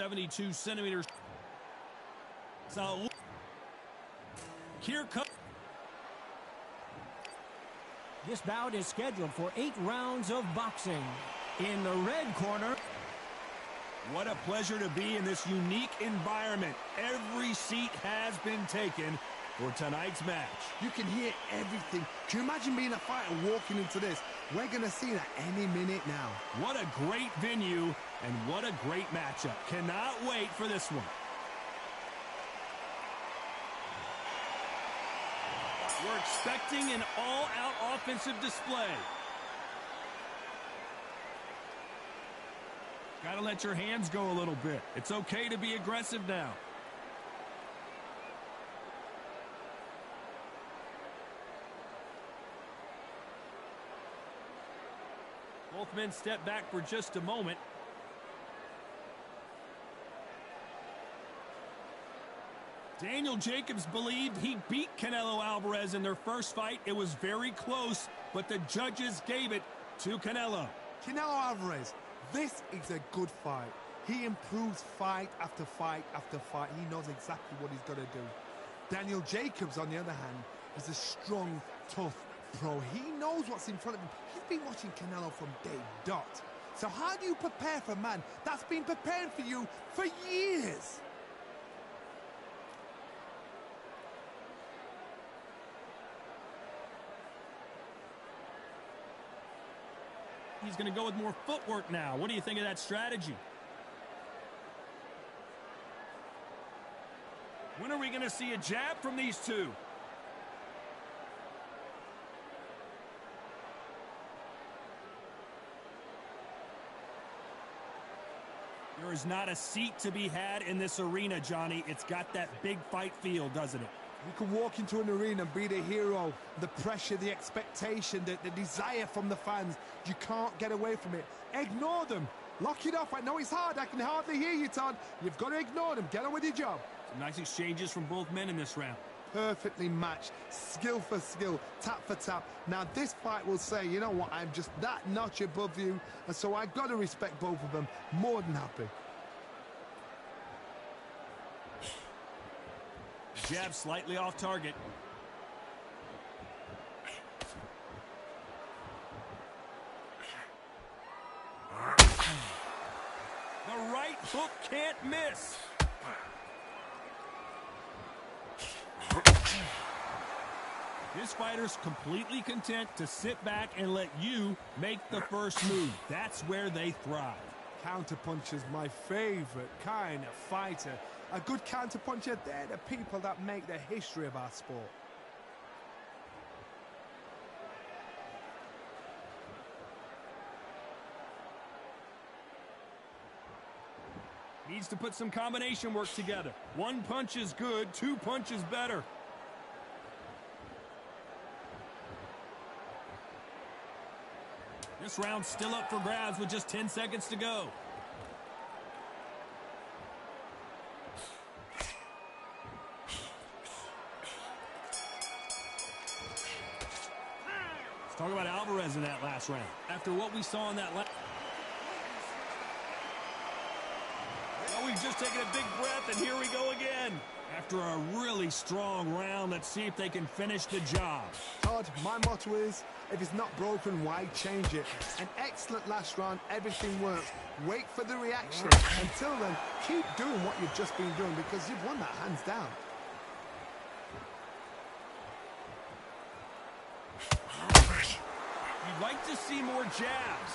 72 centimeters. So here comes. This bout is scheduled for 8 rounds of boxing. In the red corner. What a pleasure to be in this unique environment. Every seat has been taken for tonight's match. You can hear everything. Can you imagine being a fighter walking into this? We're going to see that any minute now. What a great venue and what a great matchup. Cannot wait for this one. We're expecting an all-out offensive display. Got to let your hands go a little bit. It's okay to be aggressive now. Both men step back for just a moment. Daniel Jacobs believed he beat Canelo Alvarez in their first fight. It was very close, but the judges gave it to Canelo. Canelo Alvarez, this is a good fight. He improves fight after fight after fight. He knows exactly what he's got to do. Daniel Jacobs, on the other hand, is a strong, tough pro. He knows what's in front of him. He's been watching Canelo from day dot. So how do you prepare for a man that's been preparing for you for years? He's going to go with more footwork now. What do you think of that strategy? When are we going to see a jab from these two? There is not a seat to be had in this arena, Johnny. It's got that big fight feel, doesn't it? You can walk into an arena and be the hero. The pressure, the expectation, the desire from the fans. You can't get away from it. Ignore them. Lock it off. I know it's hard. I can hardly hear you, Todd. You've got to ignore them. Get on with your job. Some nice exchanges from both men in this round. Perfectly matched. Skill for skill. Tap for tap. Now, this fight will say, you know what, I'm just that notch above you. And so I've got to respect both of them. More than happy. Jab slightly off target. The right hook can't miss. This fighter's completely content to sit back and let you make the first move. That's where they thrive. Counterpuncher's my favorite kind of fighter. A good counterpuncher, they're the people that make the history of our sport. Needs to put some combination work together. One punch is good, 2 punches better. This round's still up for grabs with just 10 seconds to go. Let's talk about Alvarez in that last round. After what we saw in that last... Well, we've just taken a big breath, and here we go again. After a really strong round, let's see if they can finish the job. Todd, my motto is, if it's not broken, why change it? An excellent last round, everything works. Wait for the reaction. Until then, keep doing what you've just been doing because you've won that hands down. You'd like to see more jabs.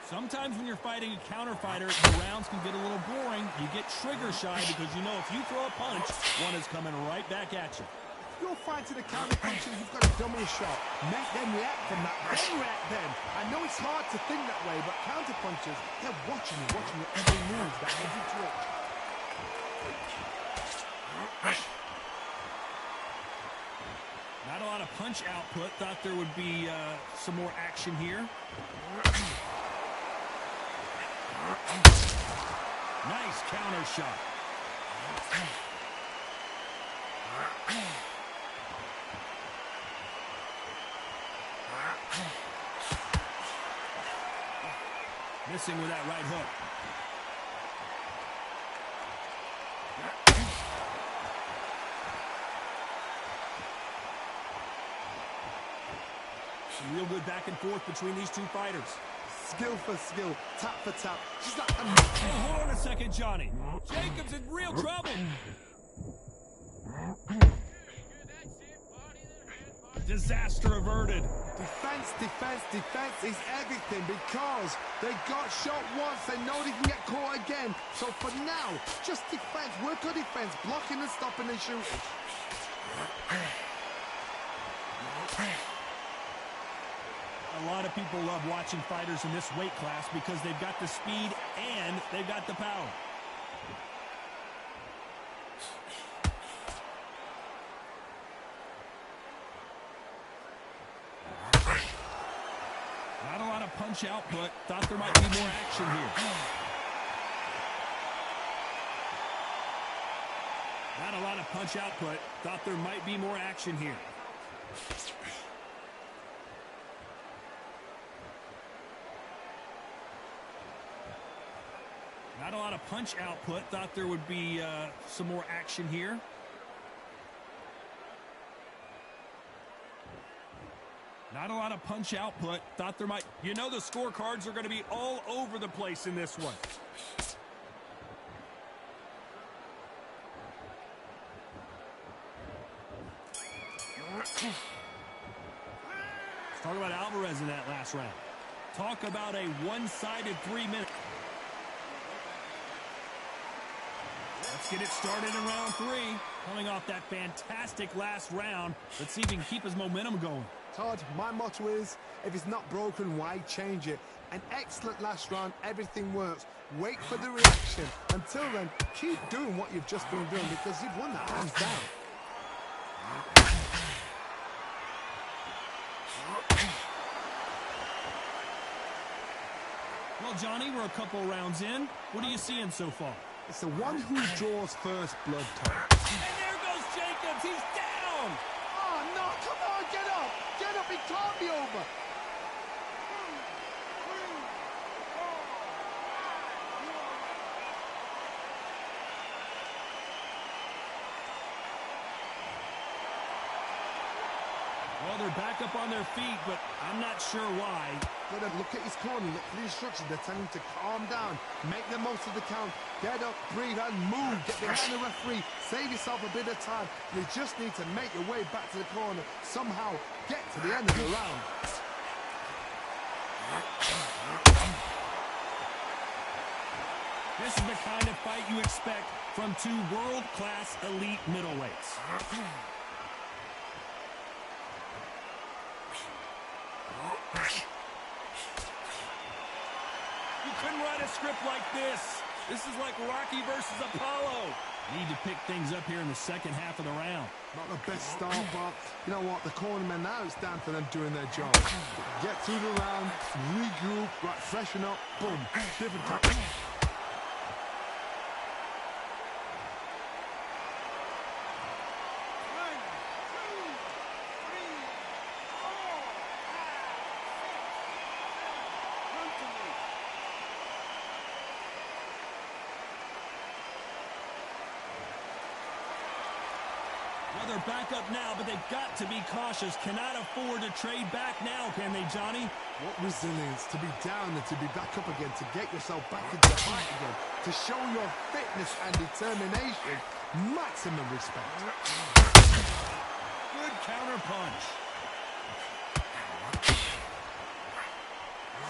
Sometimes when you're fighting a counter fighter, the rounds can get a little boring. You get trigger shy because you know if you throw a punch, one is coming right back at you. If you're fighting a counter puncher, you've got a dummy shot. Make them react from that. Then react then. I know it's hard to think that way, but counter punchers, they're watching you every move, that every twitch. Not a lot of punch output. Thought there would be some more action here. Nice counter shot. Missing with that right hook. Real good back and forth between these two fighters. Skill for skill, tap for tap. She's like Oh, hold on a second, Johnny. Jacobs in real trouble. Disaster averted. defense, defense, defense is everything because they got shot once. They know they can get caught again. So for now, just defense. Work on defense, blocking and stopping and shooting. A lot of people love watching fighters in this weight class because they've got the speed and they've got the power. Not a lot of punch output. Thought there might be more action here. Not a lot of punch output. Thought there might be more action here. Not a lot of punch output. Thought there would be some more action here. Not a lot of punch output. Thought there might... You know the scorecards are going to be all over the place in this one. Let's talk about Alvarez in that last round. Talk about a one-sided 3-minute... Let's get it started in round 3. Coming off that fantastic last round. Let's see if he can keep his momentum going. Todd, my motto is, if it's not broken, why change it? An excellent last round, everything works. Wait for the reaction. Until then, keep doing what you've just been doing because you've won that hands down. Well, Johnny, we're a couple rounds in. What are you seeing so far? It's the one who draws first blood, Todd. And there goes Jacobs. He's down. Oh, no, come on, get up. Get up, it can't be over. Well, they're back up on their feet, but I'm not sure why. Gotta look at his corner, look for the instructions. They're telling him to calm down, make the most of the count, get up, breathe, and move. Get behind the referee, save yourself a bit of time. You just need to make your way back to the corner, somehow get to the end of the round. This is the kind of fight you expect from two world-class elite middleweights. You couldn't write a script like this. This is like Rocky versus Apollo. Need to pick things up here in the second half of the round. Not the best start, but you know what? The cornermen now, it's down to them doing their job. Get through the round, regroup, right, freshen up, boom, different time. Well, they're back up now, but they've got to be cautious. Cannot afford to trade back now, can they, Johnny? What resilience to be down and to be back up again, to get yourself back into the fight again, to show your fitness and determination. Maximum respect. Good counter punch.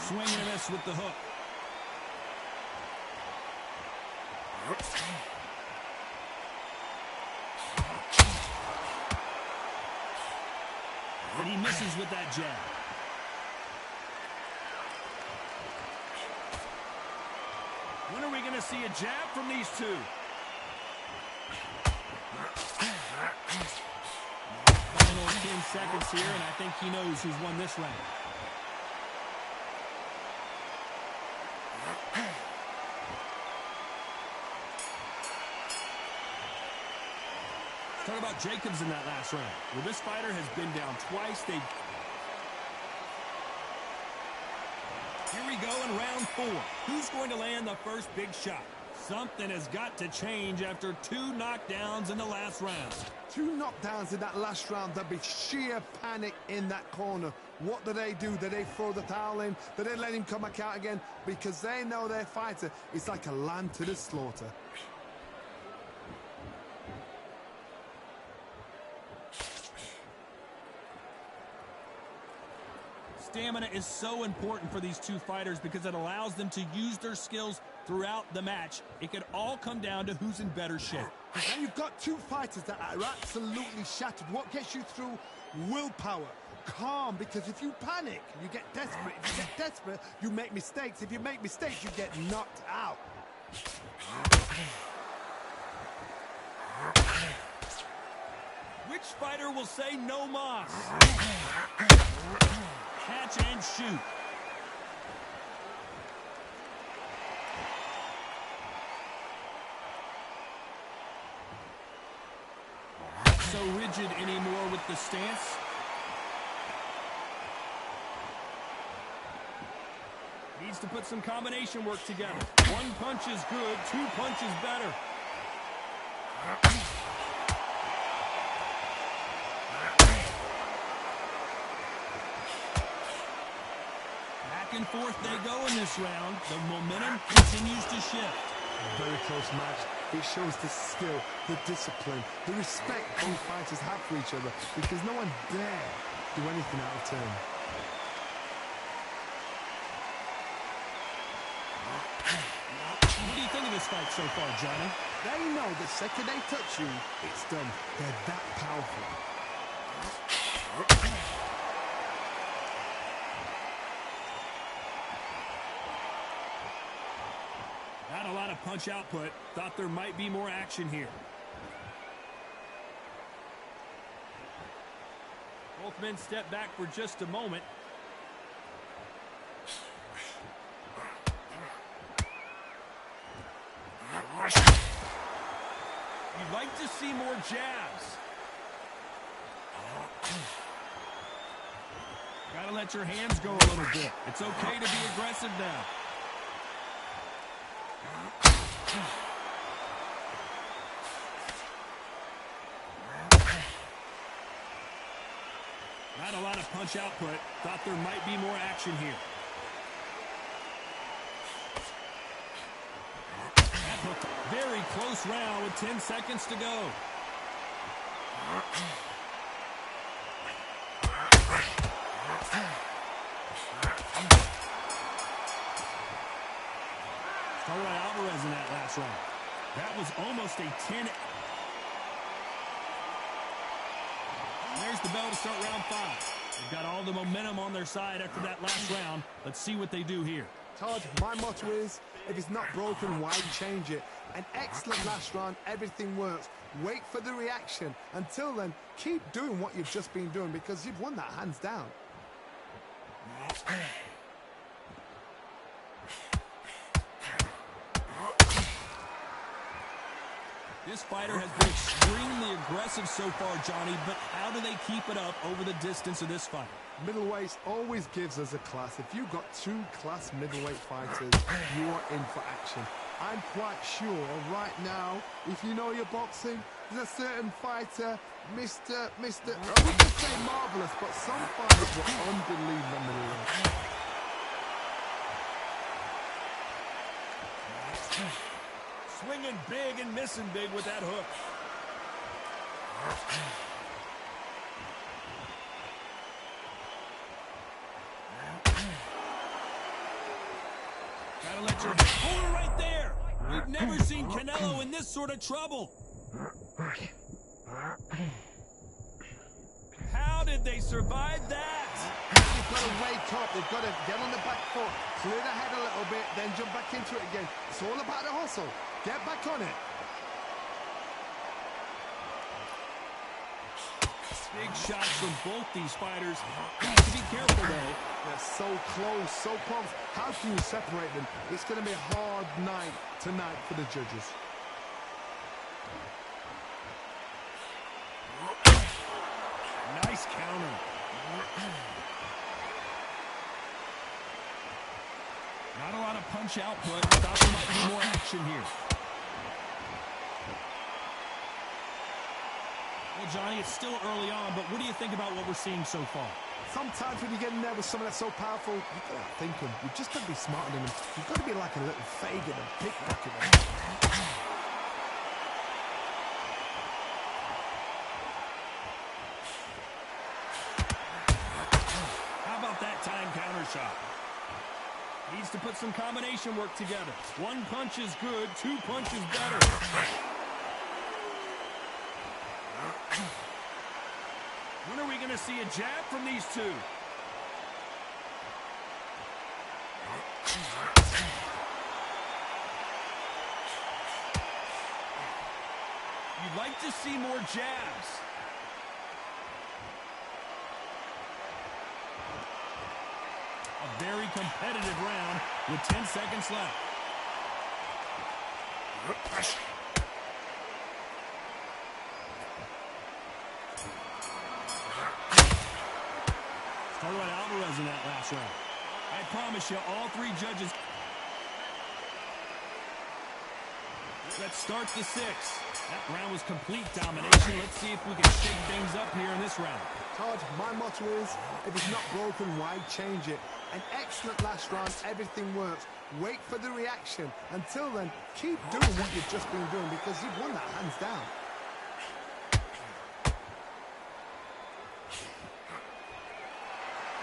Swing and a miss with the hook. And he misses with that jab. When are we going to see a jab from these two? Final 10 seconds here, and I think he knows who's won this round. Talk about Jacobs in that last round. Well, this fighter has been down twice. Here we go in round 4. Who's going to land the first big shot? Something has got to change after 2 knockdowns in the last round. 2 knockdowns in that last round. There'll be sheer panic in that corner. What do? Do they throw the towel in? Do they let him come back out again? Because they know their fighter is like a lamb to the slaughter. Stamina is so important for these 2 fighters because it allows them to use their skills throughout the match. It could all come down to who's in better shape. And you've got 2 fighters that are absolutely shattered. What gets you through? Willpower. Calm, because if you panic, you get desperate. If you get desperate, you make mistakes. If you make mistakes, you get knocked out. Which fighter will say no mas? Catch and shoot. Not so rigid anymore with the stance. Needs to put some combination work together. 1 punch is good, 2 punches better. Back and forth they go in this round. The momentum continues to shift. Very close match. It shows the skill, the discipline, the respect both fighters have for each other, because no one dare do anything out of turn. What do you think of this fight so far, Johnny? They know the second they touch you, it's done. They're that powerful. Not a lot of punch output. Thought there might be more action here. Both men step back for just a moment. You'd like to see more jabs. Gotta let your hands go a little bit. It's okay to be aggressive now. Not a lot of punch output. Thought there might be more action here. That hooked. Very close round with 10 seconds to go. Started Alvarez in that last round. That was almost a 10. There's the bell to start round 5. They've got all the momentum on their side after that last round. Let's see what they do here. Todd, my motto is, if it's not broken, why change it? An excellent last round, everything works. Wait for the reaction. Until then, keep doing what you've just been doing, because you've won that hands down. This fighter has been extremely aggressive so far, Johnny, but how do they keep it up over the distance of this fight? Middleweight always gives us a class. If you've got 2 class middleweight fighters, you are in for action. I'm quite sure right now, if you know your boxing, there's a certain fighter, Mr. I wouldn't say marvelous, but some fighters were unbelievable middleweight. Swinging big and missing big with that hook. Gotta let your... Hold it right there! We've never seen Canelo in this sort of trouble. How did they survive that? They've got to wake up. They've got to get on the back foot, clear the head a little bit, then jump back into it again. It's all about the hustle. Get back on it. Big shots from both these fighters. Have to be careful, though. They're so close, so close. How can you separate them? It's going to be a hard night tonight for the judges. Nice counter. punch output. Thought there might be more action here. Well, Johnny, it's still early on, but what do you think about what we're seeing so far? Sometimes when you get in there with someone that's so powerful, you've got to think him. You've just got to be smarter than him. You've got to be like a little Fagin and pickpocket him. How about that time counter shot? Needs to put some combination work together. One punch is good, two punches better. When are we going to see a jab from these two? You'd like to see more jabs. A very competitive round with 10 seconds left. Talk about Alvarez in that last round. I promise you, all three judges. Let's start the sixth. That round was complete domination. Let's see if we can shake things up here in this round. Todd, my motto is, if it's not broken, why change it? An excellent last round, everything works. Wait for the reaction. Until then, keep doing what you've just been doing because you've won that hands down.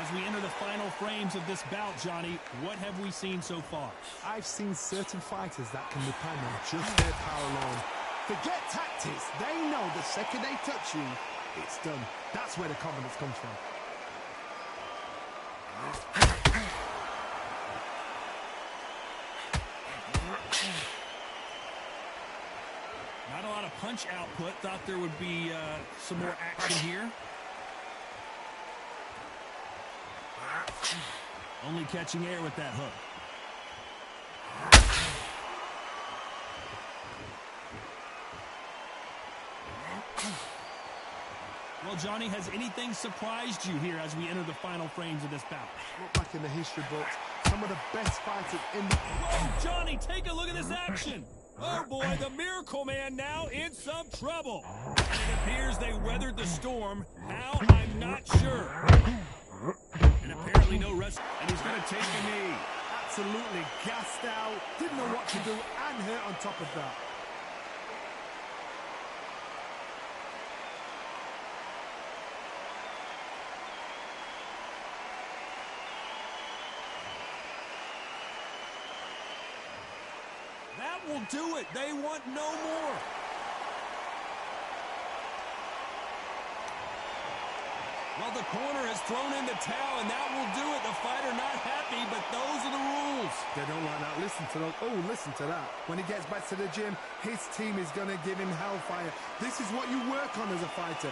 As we enter the final frames of this bout, Johnny, what have we seen so far? I've seen certain fighters that can depend on just their power alone. Forget tactics. They know the second they touch you, it's done. That's where the confidence comes from. Not a lot of punch output. Thought there would be some more action here. Only catching air with that hook. Well, Johnny, has anything surprised you here as we enter the final frames of this bout? Look back in the history books. Some of the best fighters in the... Whoa, Johnny, take a look at this action. Oh, boy, the Miracle Man now in some trouble. And it appears they weathered the storm. How? I'm not sure. And apparently no rest, and he's going to take a knee. Absolutely gassed out, didn't know what to do, and hurt on top of that. That will do it. They want no more. Well, the corner has thrown in the towel, and that will do it. The fighter not happy, but those are the rules. They don't like that. Listen to those. Oh, listen to that. When he gets back to the gym, his team is going to give him hellfire. This is what you work on as a fighter.